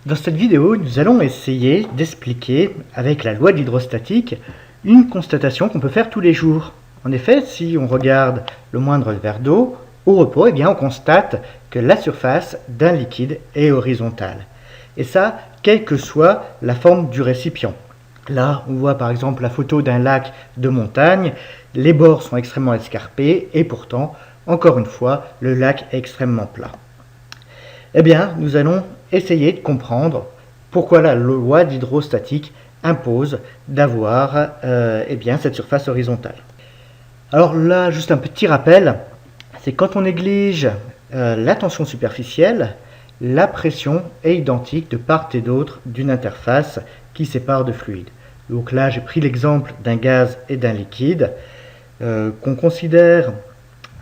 Dans cette vidéo, nous allons essayer d'expliquer, avec la loi de l'hydrostatique, une constatation qu'on peut faire tous les jours. En effet, si on regarde le moindre verre d'eau, au repos, eh bien, on constate que la surface d'un liquide est horizontale. Et ça, quelle que soit la forme du récipient. Là, on voit par exemple la photo d'un lac de montagne, les bords sont extrêmement escarpés et pourtant, encore une fois, le lac est extrêmement plat. Eh bien, nous allons essayer de comprendre pourquoi la loi d'hydrostatique impose d'avoir cette surface horizontale. Alors là, juste un petit rappel, c'est quand on néglige la tension superficielle, la pression est identique de part et d'autre d'une interface qui sépare deux fluides. Donc là, j'ai pris l'exemple d'un gaz et d'un liquide, qu'on considère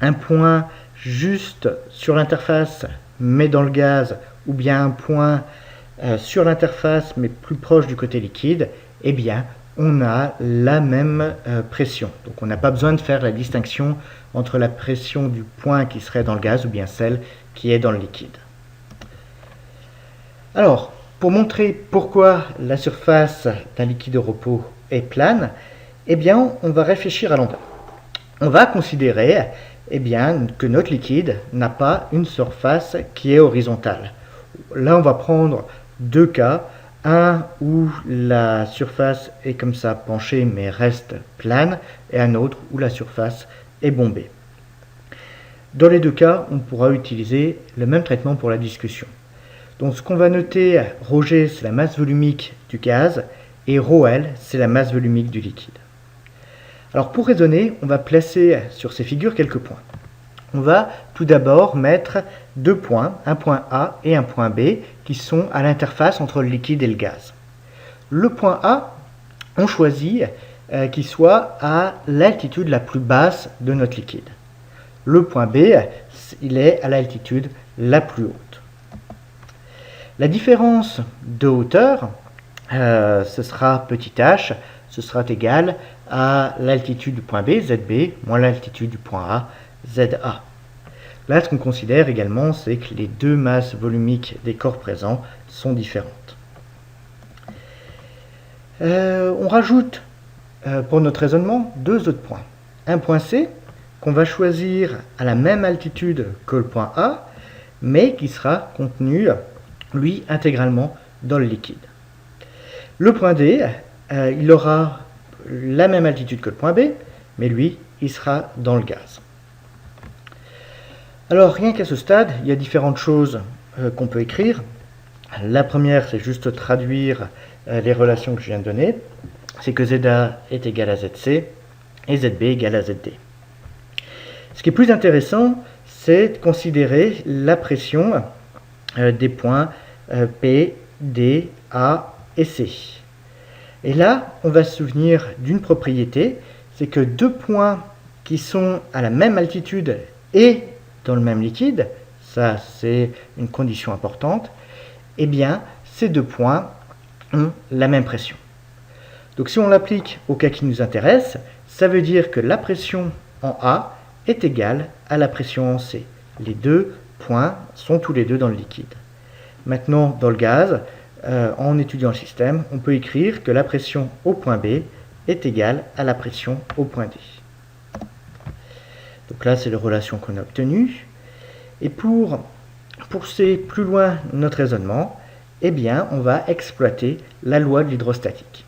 un point juste sur l'interface mais dans le gaz, ou bien un point sur l'interface mais plus proche du côté liquide, eh bien on a la même pression. Donc on n'a pas besoin de faire la distinction entre la pression du point qui serait dans le gaz ou bien celle qui est dans le liquide. Alors, pour montrer pourquoi la surface d'un liquide au repos est plane, eh bien on va réfléchir à l'envers. On va considérer que notre liquide n'a pas une surface qui est horizontale. Là, on va prendre deux cas. Un où la surface est comme ça penchée mais reste plane, et un autre où la surface est bombée. Dans les deux cas, on pourra utiliser le même traitement pour la discussion. Donc ce qu'on va noter, ρg c'est la masse volumique du gaz, et ρl c'est la masse volumique du liquide. Alors pour raisonner, on va placer sur ces figures quelques points. On va tout d'abord mettre deux points, un point A et un point B, qui sont à l'interface entre le liquide et le gaz. Le point A, on choisit qu'il soit à l'altitude la plus basse de notre liquide. Le point B, il est à l'altitude la plus haute. La différence de hauteur, ce sera petit h, ce sera égal à l'altitude du point B, ZB, moins l'altitude du point A, ZA. Là, ce qu'on considère également, c'est que les deux masses volumiques des corps présents sont différentes. On rajoute, pour notre raisonnement, deux autres points. Un point C, qu'on va choisir à la même altitude que le point A, mais qui sera contenu, lui, intégralement dans le liquide. Le point D, il aura la même altitude que le point B, mais lui, il sera dans le gaz. Alors, rien qu'à ce stade, il y a différentes choses qu'on peut écrire. La première, c'est juste traduire les relations que je viens de donner. C'est que ZA est égal à ZC et ZB égal à ZD. Ce qui est plus intéressant, c'est de considérer la pression des points P, D, A et C. Et là, on va se souvenir d'une propriété, c'est que deux points qui sont à la même altitude et dans le même liquide, ça c'est une condition importante, eh bien ces deux points ont la même pression. Donc si on l'applique au cas qui nous intéresse, ça veut dire que la pression en A est égale à la pression en C. Les deux points sont tous les deux dans le liquide. Maintenant, dans le gaz, en étudiant le système, on peut écrire que la pression au point B est égale à la pression au point D. Donc là, c'est les relations qu'on a obtenues. Et pour pousser plus loin notre raisonnement, eh bien, on va exploiter la loi de l'hydrostatique.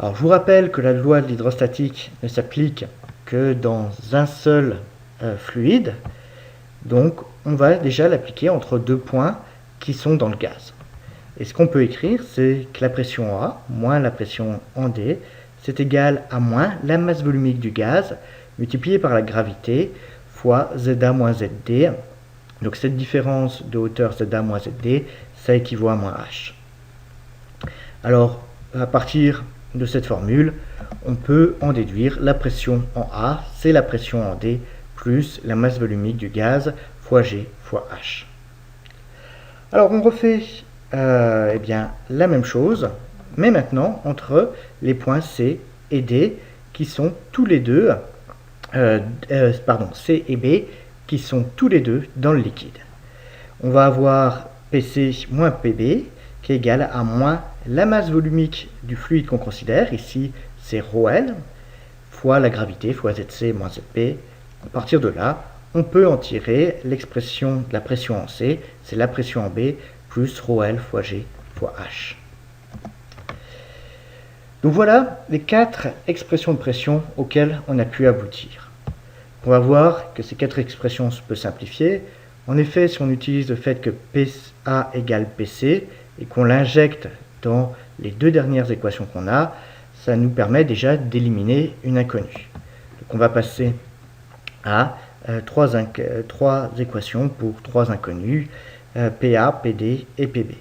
Alors, je vous rappelle que la loi de l'hydrostatique ne s'applique que dans un seul fluide. Donc, on va déjà l'appliquer entre deux points qui sont dans le gaz. Et ce qu'on peut écrire, c'est que la pression en A moins la pression en D, c'est égal à moins la masse volumique du gaz multiplié par la gravité fois ZA moins ZD. Donc cette différence de hauteur ZA moins ZD, ça équivaut à moins H. Alors, à partir de cette formule, on peut en déduire la pression en A, c'est la pression en D, plus la masse volumique du gaz fois G fois H. Alors on refait la même chose, mais maintenant entre les points C et D, qui sont tous les deux, C et B, qui sont tous les deux dans le liquide. On va avoir PC moins PB, qui est égal à moins la masse volumique du fluide qu'on considère, ici c'est ρL, fois la gravité, fois Zc moins Zp. À partir de là, on peut en tirer l'expression de la pression en C, c'est la pression en B, plus ρL fois G fois H. Donc voilà les 4 expressions de pression auxquelles on a pu aboutir. On va voir que ces 4 expressions se peuvent simplifier. En effet, si on utilise le fait que PA égale PC et qu'on l'injecte dans les 2 dernières équations qu'on a, ça nous permet déjà d'éliminer une inconnue. Donc on va passer à 3 équations pour 3 inconnues, PA, PD et PB.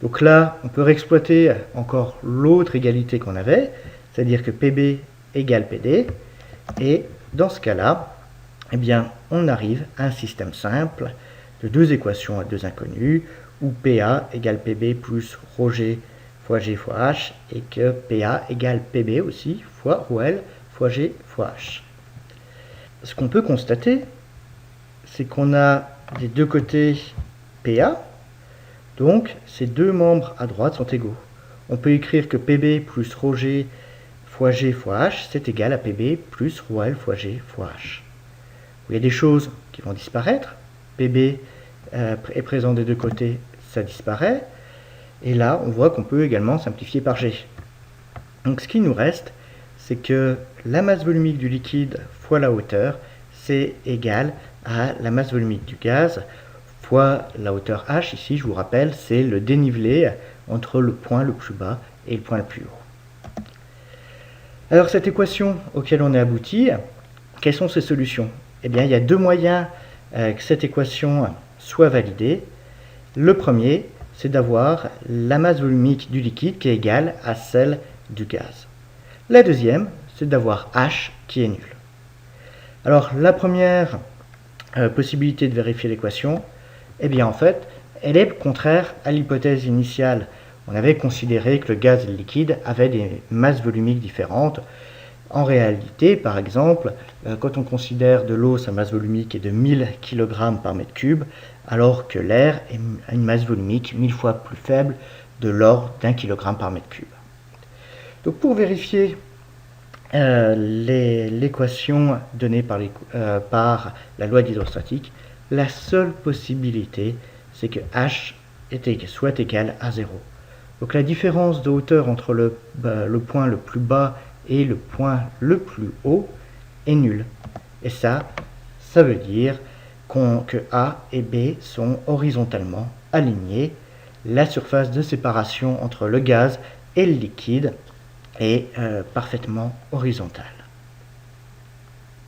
Donc là, on peut réexploiter encore l'autre égalité qu'on avait, c'est-à-dire que PB égale PD, et dans ce cas-là, eh bien, on arrive à un système simple de 2 équations à 2 inconnues, où PA égale PB plus ρG fois G fois H, et que PA égale PB aussi, fois ρL fois G fois H. Ce qu'on peut constater, c'est qu'on a des deux côtés PA, donc ces deux membres à droite sont égaux. On peut écrire que PB plus ρG fois G fois H, c'est égal à PB plus ρL fois G fois H. Il y a des choses qui vont disparaître. PB est présent des deux côtés, ça disparaît. Et là, on voit qu'on peut également simplifier par G. Donc ce qui nous reste, c'est que la masse volumique du liquide fois la hauteur, c'est égal à la masse volumique du gaz fois la hauteur h. Ici, je vous rappelle, c'est le dénivelé entre le point le plus bas et le point le plus haut. Alors cette équation auquel on est abouti, quelles sont ses solutions? Eh bien, il y a 2 moyens que cette équation soit validée. Le premier, c'est d'avoir la masse volumique du liquide qui est égale à celle du gaz. La deuxième, c'est d'avoir H qui est nul. Alors, la première possibilité de vérifier l'équation, eh bien, en fait, elle est contraire à l'hypothèse initiale. On avait considéré que le gaz et le liquide avaient des masses volumiques différentes. En réalité, par exemple, quand on considère de l'eau, sa masse volumique est de 1000 kg par mètre cube, alors que l'air a une masse volumique 1000 fois plus faible, de l'ordre d'1 kg par mètre cube. Donc pour vérifier l'équation donnée par la loi d'hydrostatique, la seule possibilité, c'est que H soit égal à 0. Donc la différence de hauteur entre le point le plus bas et le point le plus haut est nulle. Et ça veut dire que A et B sont horizontalement alignés. La surface de séparation entre le gaz et le liquide est parfaitement horizontale.